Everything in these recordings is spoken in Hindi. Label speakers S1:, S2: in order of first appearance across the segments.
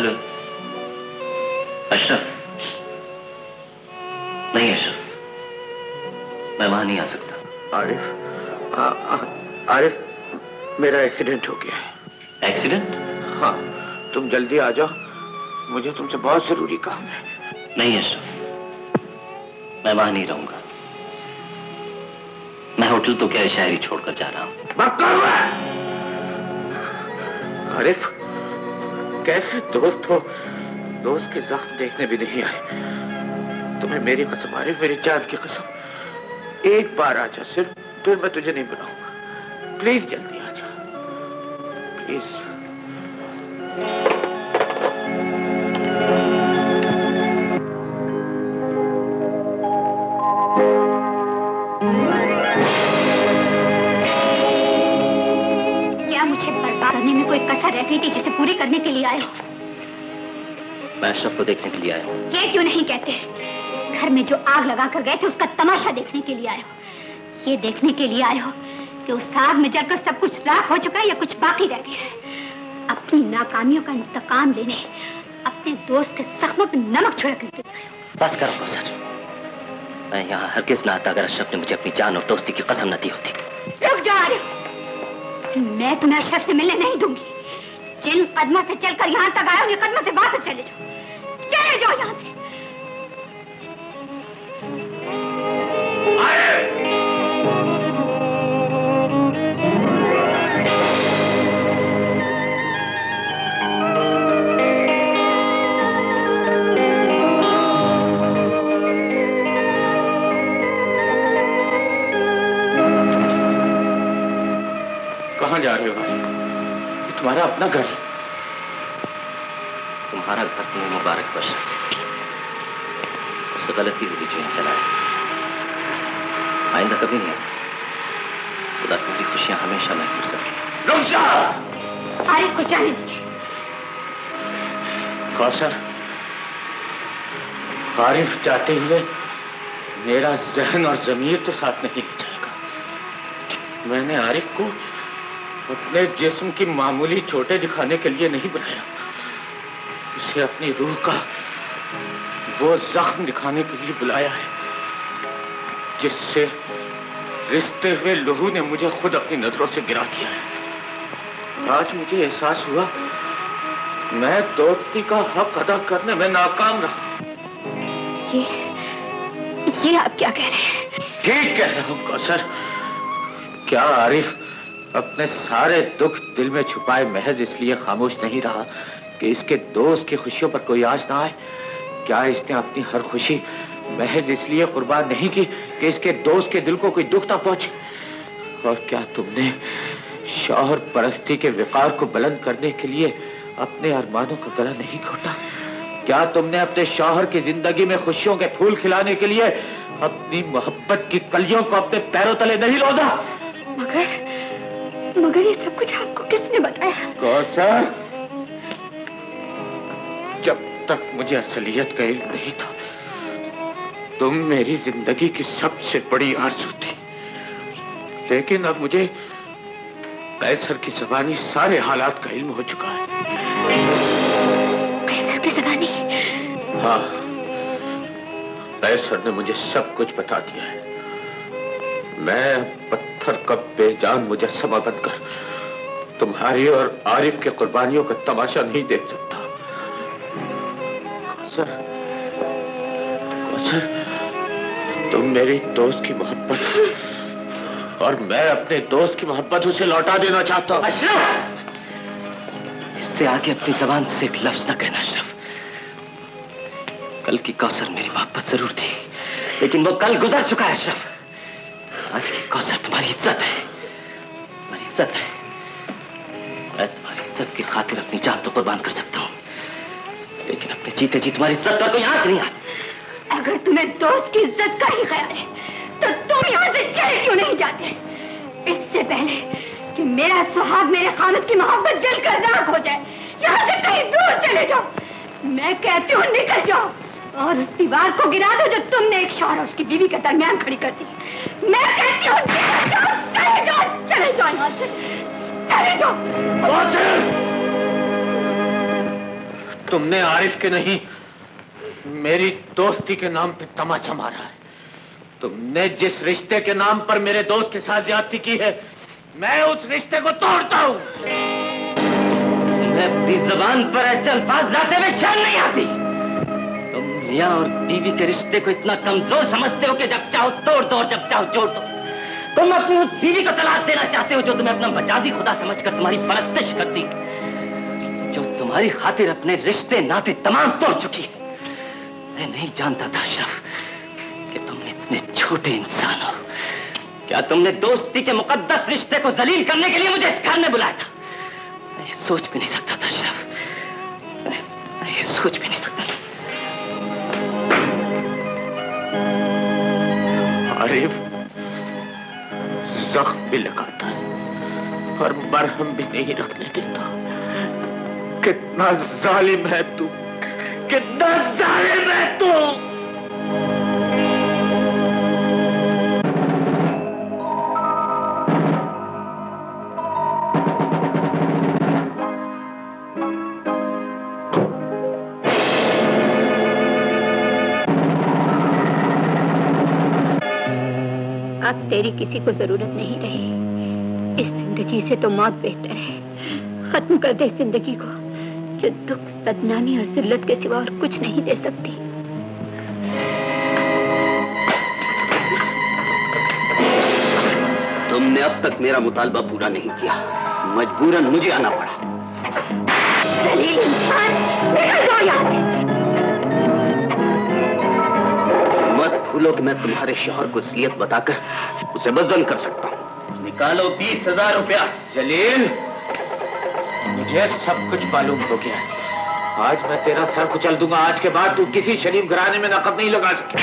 S1: हेलो अशरफ। नहीं अशरफ, मैं वहां नहीं आ सकता।
S2: आरिफ, आरिफ, मेरा एक्सीडेंट हो गया है।
S1: एक्सीडेंट?
S2: हाँ, तुम जल्दी आ जाओ, मुझे तुमसे बहुत जरूरी काम है।
S1: नहीं अशरफ, मैं वहां नहीं रहूंगा। मैं होटल तो क्या शायरी छोड़कर जा रहा हूं।
S2: आरिफ, कैसे दोस्त हो, दोस्त के जख्म देखने भी नहीं आए। तुम्हें मेरी कसम आरिफ, मेरी जान की कसम, एक बार आ जा सिर्फ, फिर मैं तुझे नहीं बुलाऊंगा। प्लीज जल्दी आ जा, प्लीज।
S3: क्या मुझे बर्बाद करने में कोई कसर रह गई थी जिसे पूरी करने के लिए आए हो?
S1: मैं अशरफ को देखने के लिए आया हूँ।
S3: ये क्यों नहीं कहते? इस घर में जो आग लगा कर गए थे उसका तमाशा देखने के लिए आए हो। ये देखने के लिए आए हो कि उस आग में जलकर सब कुछ राख हो चुका है या कुछ बाकी रह गया है। अपनी नाकामियों का इंतकाम लेने, अपने दोस्त के जख्मों पर नमक छिड़कने के लिए आए हो।
S1: बस करो कौसर, मैं यहाँ हरगिज ना आता अगर अशरफ ने मुझे अपनी जान और दोस्ती की कसम न दी होती।
S3: रुक जा रहे हो, मैं तुम्हें अशरफ से मिलने नहीं दूंगी। जिन कदमों से चलकर यहाँ तक आए उन कदमों से वापस चले जाओ, चले जाओ यहाँ से।
S2: कहाँ जा रहे हो? ये तुम्हारा अपना घर है।
S1: तुम्हारा घर तुम्हें मुबारक बश। उससे गलती हुई जो यहाँ चला है, आइंदा कभी नहीं। खुदा तुम्हारी खुशियां हमेशा महफूज रखे।
S2: रुक जा!
S3: आरिफ को जाने दीजिए।
S2: कौसर, आरिफ जाते हुए मेरा जहन और जमीर तो साथ नहीं जाएगा। मैंने आरिफ को अपने जिस्म की मामूली चोटें दिखाने के लिए नहीं बुलाया, उसे अपनी रूह का वो जख्म दिखाने के लिए बुलाया है जिससे रिश्ते हुए लहू ने मुझे खुद अपनी नजरों से गिरा दिया है। आज मुझे एहसास हुआ मैं दोस्ती का हक अदा करने में नाकाम रहा।
S3: ये आप क्या कह रहे हैं?
S2: ठीक कह रहा हूं कौसर। क्या आरिफ अपने सारे दुख दिल में छुपाए महज इसलिए खामोश नहीं रहा कि इसके दोस्त की खुशियों पर कोई आँच ना आए? क्या इसने अपनी हर खुशी महज इसलिए कुर्बान नहीं की कि इसके दोस्त के दिल को कोई दुख ना पहुंचे? और क्या तुमने शौहर परस्ती के विकार को बुलंद करने के लिए अपने अरमानों का गला नहीं घोटा? क्या तुमने अपने शौहर की जिंदगी में खुशियों के फूल खिलाने के लिए अपनी मोहब्बत की कलियों को अपने पैरों तले नहीं रोदा?
S3: मगर ये सब कुछ आपको किसने बताया?
S2: कौसर, जब तक मुझे असलियत का इल्म नहीं था तुम मेरी जिंदगी की सबसे बड़ी आरज़ू थी, लेकिन अब मुझे कैसर की ज़बानी सारे हालात का इल्म हो चुका है।
S3: कैसर की ज़बानी?
S2: हाँ, कैसर ने मुझे सब कुछ बता दिया है। मैं पत्थर का बेजान मुजस्समा बनकर तुम्हारी और आरिफ की कुर्बानियों का तमाशा नहीं देख सकता। कौसर, कौसर, तुम मेरी दोस्त की मोहब्बत और मैं अपने दोस्त की मोहब्बत उसे लौटा देना चाहता हूँ।
S1: अशरफ, इससे आगे अपनी जबान से एक लफ्ज न कहना अशरफ। कल की कौसर मेरी मोहब्बत जरूर थी, लेकिन वो कल गुजर चुका है अशरफ। आज की कौसर तुम्हारी इज्जत है, तुम्हारी इज्जत है। मैं तुम्हारी इज्जत की खातिर अपनी जान तो कुर्बान कर सकता हूँ, लेकिन अपने जीते जी तुम्हारी इज्जत पर कोई आंच नहीं आती।
S3: अगर तुम्हें दोस्त की इज्जत का ही ख्याल है तो तुम यहाँ से चले क्यों नहीं जाते? इससे पहले कि मेरा सुहाग मेरे खामद की मोहब्बत जलकर राख हो जाए, यहाँ से कहीं दूर चले जाओ। मैं कहती हूँ निकल जाओ और उस दीवार को गिरा दो जो तुमने एक शौहर और उसकी बीवी के दरमियान खड़ी कर दी। मैं कहती हूँ निकल जाओ, चले जाओ, चले जाओ यहाँ से, चले जाओ।
S2: तुमने आरिफ के नहीं, मेरी दोस्ती के नाम पे तमाचा मारा है। तुमने जिस रिश्ते के नाम पर मेरे दोस्त के साथ ज्यादती की है, मैं उस रिश्ते को तोड़ता हूँ।
S1: मैं अपनी जबान पर ऐसे अल्फाज लाते हुए शर्म नहीं आती। तुम मियां और बीवी के रिश्ते को इतना कमजोर समझते हो कि जब चाहो तोड़ दो और जब चाहो जोड़ दो। तुम अपनी उस बीवी को तलाक देना चाहते हो जो तुम्हें अपना मजाजी खुदा समझकर तुम्हारी परस्तिश करती, जो तुम्हारी खातिर अपने रिश्ते नाते तमाम तोड़ चुकी है। मैं नहीं जानता था अशरफ कि तुम इतने छोटे इंसान हो। क्या तुमने दोस्ती के मुकद्दस रिश्ते को जलील करने के लिए मुझे इस घर में बुलाया था? मैं ये सोच भी नहीं सकता था अशरफ, मैं ये सोच भी नहीं सकता था।
S2: आरिफ जख्म भी लगाता है और मरहम भी नहीं रखने देता। कितना जालिम है तू, कितना जालिम है तू।
S3: अब तेरी किसी को जरूरत नहीं रही। इस जिंदगी से तो मौत बेहतर है। खत्म कर दे जिंदगी को, जो दुख, बदनामी और जिल्लत के सिवा और कुछ नहीं दे सकती।
S1: तुमने अब तक मेरा मुतालबा पूरा नहीं किया, मजबूरन मुझे आना पड़ा।
S3: जलील इंसान, निकल जाओ यहाँ से।
S1: मत भूलो कि मैं तुम्हारे शौहर को असलियत बताकर उसे बदजन कर सकता हूँ। निकालो 20,000 रुपया।
S2: जलील, मुझे सब कुछ मालूम हो गया है। आज मैं तेरा सर कुचल दूंगा। आज के बाद तू किसी शरीफ घराने में नकद नहीं लगा सके।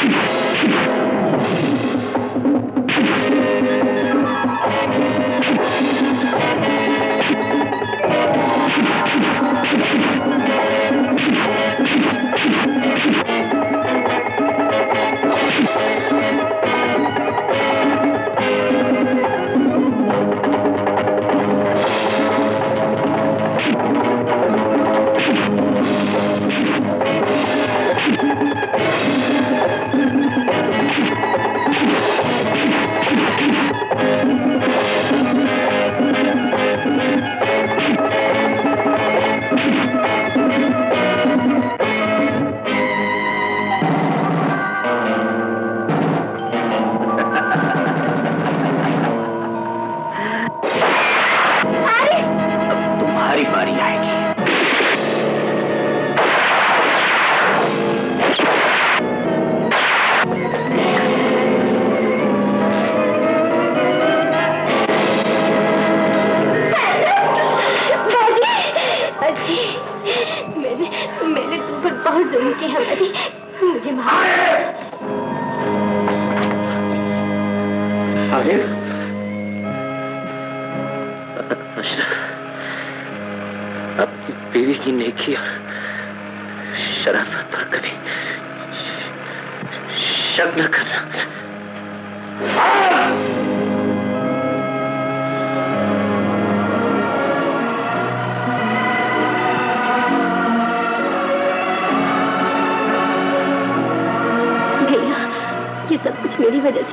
S3: ये सब कुछ मेरी वजह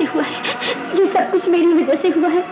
S3: से हुआ है।